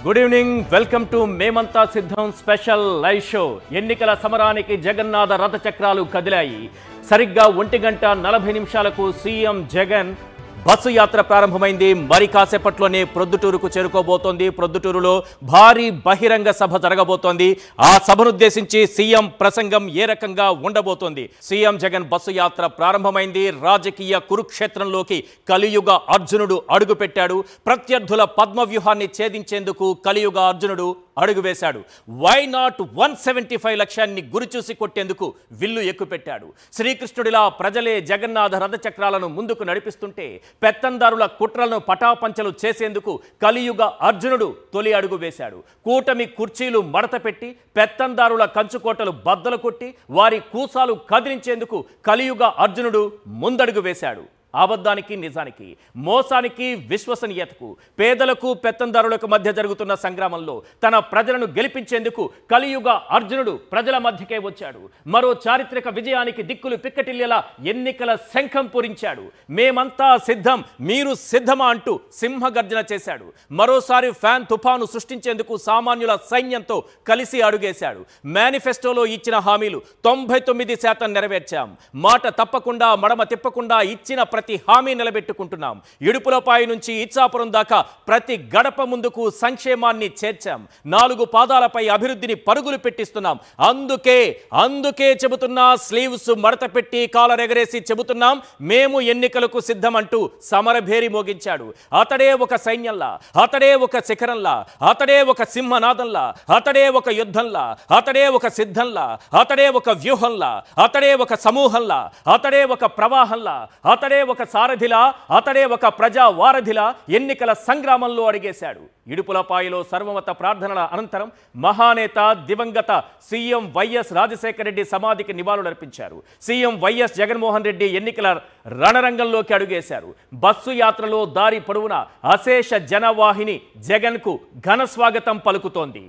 Good evening, welcome to మేమంతా సిద్ధం special live show. ఎన్నికల సమరానికి జగన్నాథ రథచక్రాలు కదిలాయి. సరిగ్గా 1:40 సీఎం జగన్ బస్సు యాత్ర ప్రారంభమైంది. మరి కాసేపట్లోనే ప్రొద్దుటూరుకు చేరుకోబోతోంది. ప్రొద్దుటూరులో భారీ బహిరంగ సభ జరగబోతోంది. ఆ సభనుద్దేశించి సీఎం ప్రసంగం ఏ రకంగా ఉండబోతోంది? సీఎం జగన్ బస్సు యాత్ర ప్రారంభమైంది. రాజకీయ కురుక్షేత్రంలోకి కలియుగ అర్జునుడు అడుగుపెట్టాడు. ప్రత్యర్థుల పద్మవ్యూహాన్ని ఛేదించేందుకు కలియుగ అర్జునుడు అడుగువేశాడు. వై నాట్ 175 లక్ష్యాన్ని గురిచూసి కొట్టేందుకు విల్లు ఎక్కుపెట్టాడు. శ్రీకృష్ణుడిలా ప్రజలే జగన్నాథ రథచక్రాలను ముందుకు నడిపిస్తుంటే పెత్తందారుల కుట్రలను పటాపంచలు చేసేందుకు కలియుగ అర్జునుడు తొలి అడుగు వేశాడు. కూటమి కుర్చీలు మడతపెట్టి పెత్తందారుల కంచుకోటలు బద్దలు కొట్టి వారి కూసాలు కదిలించేందుకు కలియుగ అర్జునుడు ముందడుగు వేశాడు. అబద్ధానికి నిజానికి, మోసానికి విశ్వసనీయతకు, పేదలకు పెత్తందారులకు మధ్య జరుగుతున్న సంగ్రామంలో తన ప్రజలను గెలిపించేందుకు కలియుగ అర్జునుడు ప్రజల మధ్యకే వచ్చాడు. మరో చారిత్రక విజయానికి దిక్కులు పిక్కటిల్లేలా ఎన్నికల శంఖం పూరించాడు. మేమంతా సిద్ధం, మీరు సిద్ధమా అంటూ సింహగర్జన చేశాడు. మరోసారి ఫ్యాన్ తుఫాను సృష్టించేందుకు సామాన్యుల సైన్యంతో కలిసి అడుగేశాడు. మేనిఫెస్టోలో ఇచ్చిన హామీలు 99% నెరవేర్చాం. మాట తప్పకుండా మడమ తిప్పకుండా ఇచ్చిన ప్రతి హామీ నిలబెట్టుకుంటున్నాం. ఇడుపులపాయి నుంచి ఇచ్చాపురం దాకా ప్రతి గడప ముందుకు సంక్షేమాన్ని చేర్చాం. 4 పాదాలపై అభివృద్ధిని పరుగులు పెట్టిస్తున్నాం. అందుకే చెబుతున్నా, స్లీవ్స్ మడత పెట్టి కాలరెగరేసి చెబుతున్నాం, మేము ఎన్నికలకు సిద్ధమంటూ సమరభేరి మోగించాడు. అతడే ఒక సైన్యంలా, అతడే ఒక శిఖరంలా, అతడే ఒక సింహనాదంలా, అతడే ఒక యుద్ధంలా, అతడే ఒక సిద్ధంలా, అతడే ఒక వ్యూహంలా, అతడే ఒక సమూహంలా, అతడే ఒక ప్రవాహంలా, అతడే ఒక సారథిలా, అతడే ఒక ప్రజా వారధిలా ఎన్నికల సంగ్రామంలో అడిగేశాడు. ఇడుపులపాయలో సర్వమత ప్రార్థనల అనంతరం మహానేత దివంగత సీఎం వైఎస్ రాజశేఖర రెడ్డి సమాధికి నివాళులర్పించారు. సీఎం వైఎస్ జగన్మోహన్ రెడ్డి ఎన్నికల రణరంగంలోకి అడుగేశారు. బస్సు యాత్రలో దారి పొడవునా అశేష జనవాహిని జగన్కు ఘన స్వాగతం పలుకుతోంది.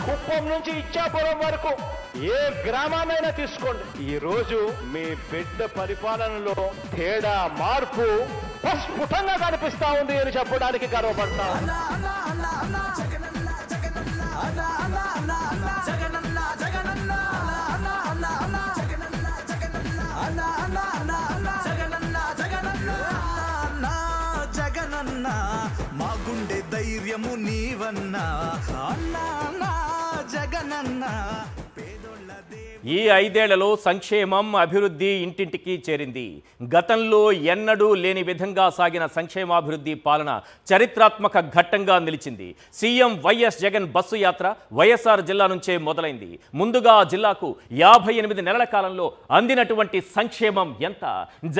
కుప్పం నుంచి ఇచ్చాపురం వరకు ఏ గ్రామాన్నైనా తీసుకోండి, ఈ రోజు మీ బిడ్డ పరిపాలనలో తేడా మార్పు స్ఫుటంగా కనిపిస్తా ఉంది అని చెప్పడానికి గర్వపడతా. జగనన్నా మా గుండె ధైర్యము నీవన్నా, అన్నా జగనన్నా. ఈ 5 ఏళ్లలో సంక్షేమం, అభివృద్ధి ఇంటింటికి చేరింది. గతంలో ఎన్నడూ లేని విధంగా సాగిన సంక్షేమాభివృద్ధి పాలన చరిత్రాత్మక ఘట్టంగా నిలిచింది. సీఎం వైఎస్ జగన్ బస్సు యాత్ర వైఎస్ఆర్ జిల్లా నుంచే మొదలైంది. ముందుగా ఆ జిల్లాకు 58 నెలల కాలంలో అందినటువంటి సంక్షేమం ఎంత,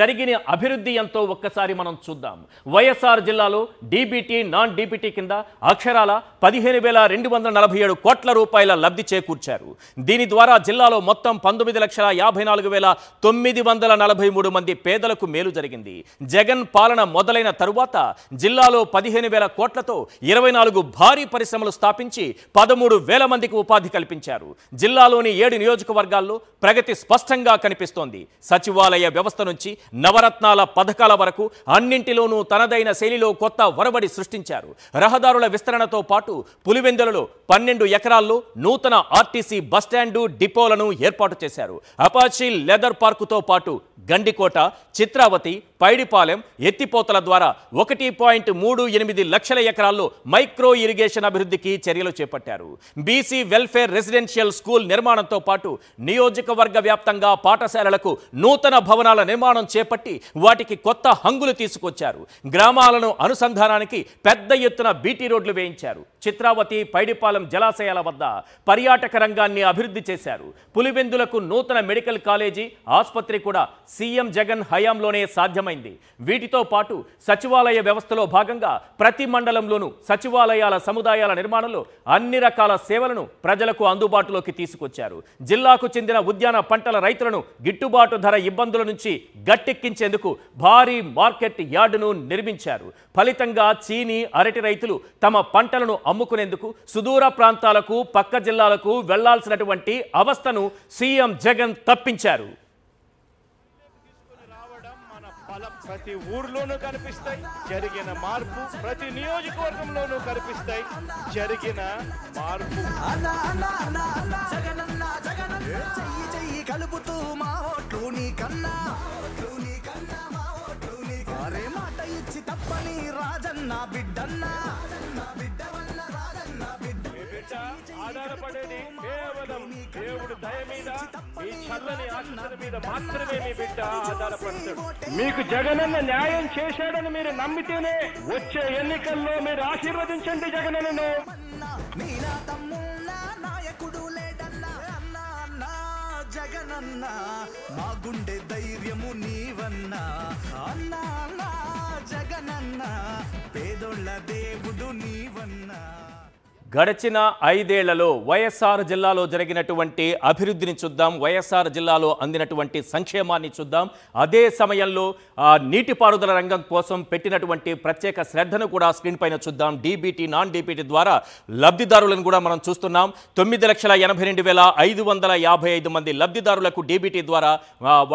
జరిగిన అభివృద్ధి ఎంతో ఒక్కసారి మనం చూద్దాం. వైఎస్ఆర్ జిల్లాలో డీబీటీ, నాన్ డీబీటీ కింద అక్షరాల 15,247 కోట్ల రూపాయల లబ్ధి చేకూర్చారు. దీని ద్వారా జిల్లాలో మొత్తం 19,54,943 మంది పేదలకు మేలు జరిగింది. జగన్ పాలన మొదలైన తరువాత జిల్లాలో 15,000 కోట్లతో 24 భారీ పరిశ్రమలు స్థాపించి 13,000 మందికి ఉపాధి కల్పించారు. జిల్లాలోని 7 నియోజకవర్గాల్లో ప్రగతి స్పష్టంగా కనిపిస్తోంది. సచివాలయ వ్యవస్థ నుంచి నవరత్నాల పథకాల వరకు అన్నింటిలోనూ తనదైన శైలిలో కొత్త ఒరబడి సృష్టించారు. రహదారుల విస్తరణతో పాటు పులివెందులలో 12 ఎకరాల్లో నూతన ఆర్టీసీ బస్టాండు, డిపోలను ఏర్పాటు చేశారు. అపాచీ లెదర్ పార్కుతో పాటు గండికోట, చిత్రావతి, పైడిపాలెం, ఎత్తిపోతల ద్వారా 1.38 లక్షల ఎకరాల్లో మైక్రో ఇరిగేషన్ అభివృద్ధికి చర్యలు చేపట్టారు. బీసీ వెల్ఫేర్ రెసిడెన్షియల్ స్కూల్ నిర్మాణంతో పాటు నియోజకవర్గ వ్యాప్తంగా పాఠశాలలకు నూతన భవనాల నిర్మాణం చేపట్టి వాటికి కొత్త హంగులు తీసుకొచ్చారు. గ్రామాలను అనుసంధానానికి పెద్ద ఎత్తున బీటీ రోడ్లు వేయించారు. చిత్రావతి, పైడిపాలెం జలాశయాల వద్ద పర్యాటక రంగాన్ని అభివృద్ధి చేశారు. పులివెందులకు నూతన మెడికల్ కాలేజీ, ఆసుపత్రి కూడా సీఎం జగన్ హయాంలోనే సాధ్యమైంది. సాధ్యమైంది. వీటితో పాటు సచివాలయ వ్యవస్థలో భాగంగా ప్రతి మండలంలోనూ సచివాలయాల సముదాయాల నిర్మాణంలో అన్ని రకాల సేవలను ప్రజలకు అందుబాటులోకి తీసుకొచ్చారు. జిల్లాకు చెందిన ఉద్యాన పంటల రైతులను గిట్టుబాటు ధర ఇబ్బందుల నుంచి గట్టెక్కించేందుకు భారీ మార్కెట్ యార్డును నిర్మించారు. ఫలితంగా చీని, అరటి రైతులు తమ పంటలను అమ్ముకునేందుకు సుదూర ప్రాంతాలకు, పక్క జిల్లాలకు వెళ్లాల్సినటువంటి అవస్థను సీఎం జగన్ తప్పించారు. ప్రతి ఊర్లోనూ కనిపిస్తాయి జరిగిన మార్పు, ప్రతి నియోజకవర్గంలోనూ కనిపిస్తాయి జరిగిన మార్పు. కలుపుతూ మా ఓట్లు నీ కన్నా మాట ఇచ్చి తప్పని రాజన్న బిడ్డన్నా ఆధారపడేది కేవలం దేవుడు దయ మీద, ఈ చల్లని ఆశీస్సుల మీద మాత్రమే మీ బిడ్డ ఆధారపడతాడు. మీకు జగనన్న న్యాయం చేశాడని మీరు నమ్మితేనే వచ్చే ఎన్నికల్లో మీరు ఆశీర్వదించండి జగనన్నను. నీలా తమ్ముళ్ళ నాయకుడు లేడన్నా అన్నా అన్నా జగనన్న మా గుండె ధైర్యము నీవన్నా అన్నా అన్నా జగనన్న పేదోళ్ళ దేవుడు నీవన్నా. గడిచిన 5 ఏళ్లలో వైఎస్ఆర్ జిల్లాలో జరిగినటువంటి అభివృద్ధిని చూద్దాం, వైఎస్ఆర్ జిల్లాలో అందినటువంటి సంక్షేమాన్ని చూద్దాం. అదే సమయంలో నీటిపారుదల రంగం కోసం పెట్టినటువంటి ప్రత్యేక శ్రద్ధను కూడా స్క్రీన్ పైన చూద్దాం. డీబీటీ, నాన్ డీబీటీ ద్వారా లబ్ధిదారులను కూడా మనం చూస్తున్నాం. 9,82,555 మంది లబ్ధిదారులకు డీబీటీ ద్వారా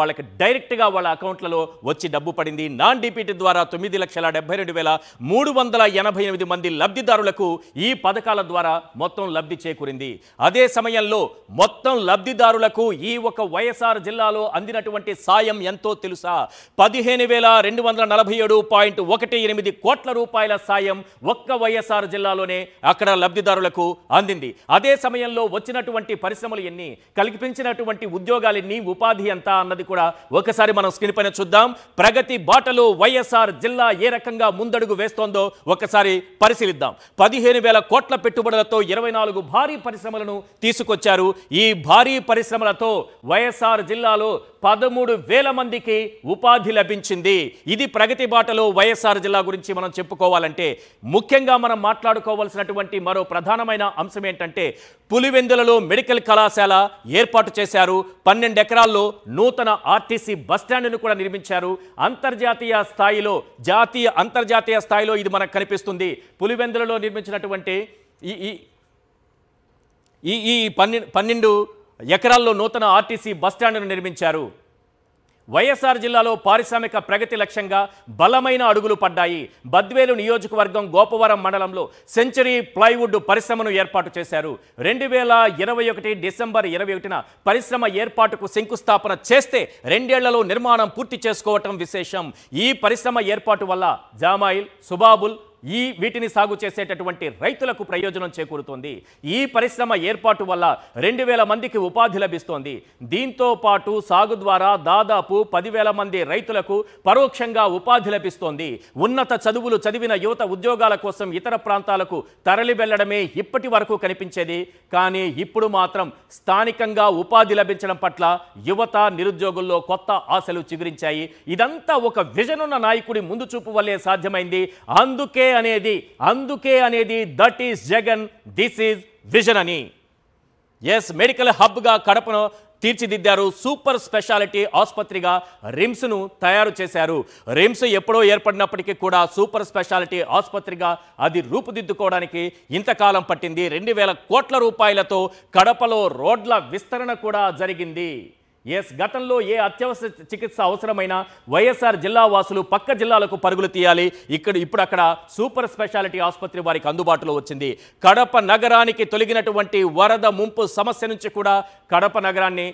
వాళ్ళకి డైరెక్ట్గా వాళ్ళ అకౌంట్లలో వచ్చి డబ్బు పడింది. నాన్ డీబీటీ ద్వారా 9,72,388 మంది లబ్ధిదారులకు ఈ పథకాల ద్వారా మొత్తం లబ్ధి చేకూరింది. అదే సమయంలో మొత్తం లబ్ధిదారులకు ఈ ఒక వైఎస్ఆర్ జిల్లాలో అందినటువంటి సాయం ఎంతో తెలుసా? 15,247.18 కోట్ల రూపాయల సాయం ఒక్క వైఎస్ఆర్ జిల్లాలోనే అక్కడ లబ్ధిదారులకు అందింది. అదే సమయంలో వచ్చినటువంటి పరిశ్రమలు ఎన్ని, కల్పించినటువంటి ఉద్యోగాలెన్ని, ఉపాధి ఎంత అన్నది కూడా ఒకసారి మనం స్క్రీన్ పైన చూద్దాం. ప్రగతి బాటలో వైఎస్ఆర్ జిల్లా ఏ రకంగా ముందడుగు వేస్తోందో ఒకసారి పరిశీలిద్దాం. 15,000 కోట్ల పెట్టుబడులతో 24 భారీ పరిశ్రమలను తీసుకొచ్చారు. ఈ భారీ పరిశ్రమలతో వైఎస్ఆర్ జిల్లాలో 13,000 మందికి ఉపాధి లభించింది. ఇది ప్రగతి బాటలో వైఎస్ఆర్ జిల్లా గురించి మనం చెప్పుకోవాలంటే ముఖ్యంగా మనం మాట్లాడుకోవాల్సినటువంటి మరో ప్రధానమైన అంశం ఏంటంటే పులివెందులలో మెడికల్ కళాశాల ఏర్పాటు చేశారు. 12 ఎకరాల్లో నూతన ఆర్టీసీ బస్టాండ్ను కూడా నిర్మించారు. అంతర్జాతీయ స్థాయిలో, అంతర్జాతీయ స్థాయిలో ఇది మనకు కనిపిస్తుంది. పులివెందులలో నిర్మించినటువంటి ఈ 12 ఎకరాల్లో నూతన ఆర్టీసీ బస్టాండ్ను నిర్మించారు. వైఎస్ఆర్ జిల్లాలో పారిశ్రామిక ప్రగతి లక్ష్యంగా బలమైన అడుగులు పడ్డాయి. బద్వేలు నియోజకవర్గం గోపవరం మండలంలో సెంచరీ ప్లైవుడ్ పరిశ్రమను ఏర్పాటు చేశారు. 2021 డిసెంబర్ 21న పరిశ్రమ ఏర్పాటుకు శంకుస్థాపన చేస్తే 2 ఏళ్లలో నిర్మాణం పూర్తి చేసుకోవటం విశేషం. ఈ పరిశ్రమ ఏర్పాటు వల్ల జామాయిల్, సుబాబుల్ వీటిని సాగు చేసేటటువంటి రైతులకు ప్రయోజనం చేకూరుతోంది. ఈ పరిశ్రమ ఏర్పాటు వల్ల 2,000 మందికి ఉపాధి లభిస్తోంది. దీంతో పాటు సాగు ద్వారా దాదాపు 10,000 మంది రైతులకు పరోక్షంగా ఉపాధి లభిస్తోంది. ఉన్నత చదువులు చదివిన యువత ఉద్యోగాల కోసం ఇతర ప్రాంతాలకు తరలి వెళ్లడమే ఇప్పటి వరకు కనిపించేది. కానీ ఇప్పుడు మాత్రం స్థానికంగా ఉపాధి లభించడం పట్ల యువత, నిరుద్యోగుల్లో కొత్త ఆశలు చిగురించాయి. ఇదంతా ఒక విజన్ ఉన్న నాయకుడి ముందు చూపు వల్లే సాధ్యమైంది. అందుకే అనేది that is Jagan, this is vision అని. ఎస్, మెడికల్ హబ్గా కడపను తీర్చిదిద్దారు. సూపర్ స్పెషాలిటీ ఆసుపత్రిగా రిమ్స్ను తయారు చేశారు. రిమ్స్ ఎప్పుడో ఏర్పడినప్పటికీ కూడా సూపర్ స్పెషాలిటీ ఆసుపత్రిగా అది రూపుదిద్దుకోవడానికి ఇంతకాలం పట్టింది. 2,000 కోట్ల రూపాయలతో కడపలో రోడ్ల విస్తరణ కూడా జరిగింది. ఎస్, గతంలో ఏ అత్యవసర చికిత్స అవసరమైనా వైఎస్ఆర్ జిల్లా వాసులు పక్క జిల్లాలకు పరుగులు తీయాలి. ఇప్పుడు అక్కడ సూపర్ స్పెషాలిటీ ఆసుపత్రి వారికి అందుబాటులో వచ్చింది. కడప నగరానికి తొలగినటువంటి వరద ముంపు సమస్య నుంచి కూడా కడప నగరాన్ని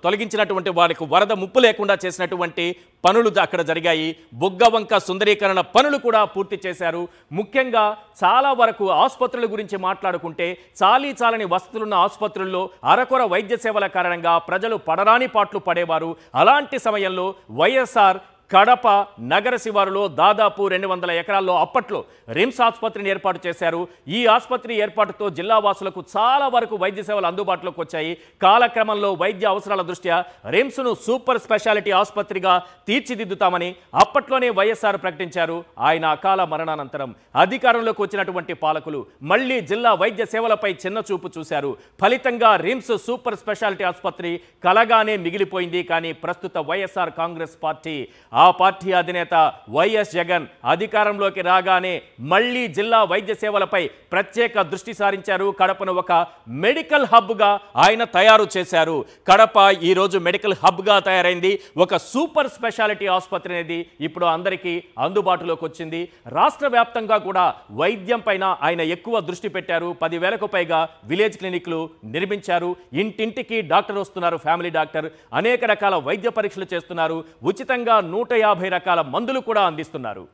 తొలగించినటువంటి వారికి వరద ముప్పు లేకుండా చేసినటువంటి పనులు అక్కడ జరిగాయి. బుగ్గవంక సుందరీకరణ పనులు కూడా పూర్తి చేశారు. ముఖ్యంగా చాలా వరకు ఆసుపత్రుల గురించి మాట్లాడుకుంటే చాలని వసతులున్న ఆసుపత్రుల్లో అరకొర వైద్య సేవల కారణంగా ప్రజలు పడరాని పాట్లు పడేవారు. అలాంటి సమయంలో వైఎస్ఆర్ కడప నగర శివారులో దాదాపు 200 ఎకరాల్లో అప్పట్లో రిమ్స్ ఆసుపత్రిని ఏర్పాటు చేశారు. ఈ ఆసుపత్రి ఏర్పాటుతో జిల్లా వాసులకు చాలా వరకు వైద్య సేవలు అందుబాటులోకి వచ్చాయి. కాలక్రమంలో వైద్య అవసరాల దృష్ట్యా రిమ్స్ను సూపర్ స్పెషాలిటీ ఆసుపత్రిగా తీర్చిదిద్దుతామని అప్పట్లోనే వైఎస్ఆర్ ప్రకటించారు. ఆయన అకాల మరణానంతరం అధికారంలోకి వచ్చినటువంటి పాలకులు మళ్లీ జిల్లా వైద్య సేవలపై చిన్న చూపు చూశారు. ఫలితంగా రిమ్స్ సూపర్ స్పెషాలిటీ ఆసుపత్రి కలగానే మిగిలిపోయింది. కానీ ప్రస్తుత వైఎస్ఆర్ కాంగ్రెస్ పార్టీ, ఆ పార్టీ అధినేత వైఎస్ జగన్ అధికారంలోకి రాగానే మళ్లీ జిల్లా వైద్య సేవలపై ప్రత్యేక దృష్టి సారించారు. కడపను ఒక మెడికల్ హబ్గా ఆయన తయారు చేశారు. కడప ఈరోజు మెడికల్ హబ్గా తయారైంది. ఒక సూపర్ స్పెషాలిటీ ఆసుపత్రి అనేది ఇప్పుడు అందరికీ అందుబాటులోకి వచ్చింది. రాష్ట్ర వ్యాప్తంగా కూడా వైద్యం పైన ఆయన ఎక్కువ దృష్టి పెట్టారు. 10,000కు పైగా విలేజ్ క్లినిక్లు నిర్మించారు. ఇంటింటికి డాక్టర్ వస్తున్నారు, ఫ్యామిలీ డాక్టర్. అనేక రకాల వైద్య పరీక్షలు చేస్తున్నారు. ఉచితంగా 150 రకాల మందులు కూడా అందిస్తున్నారు.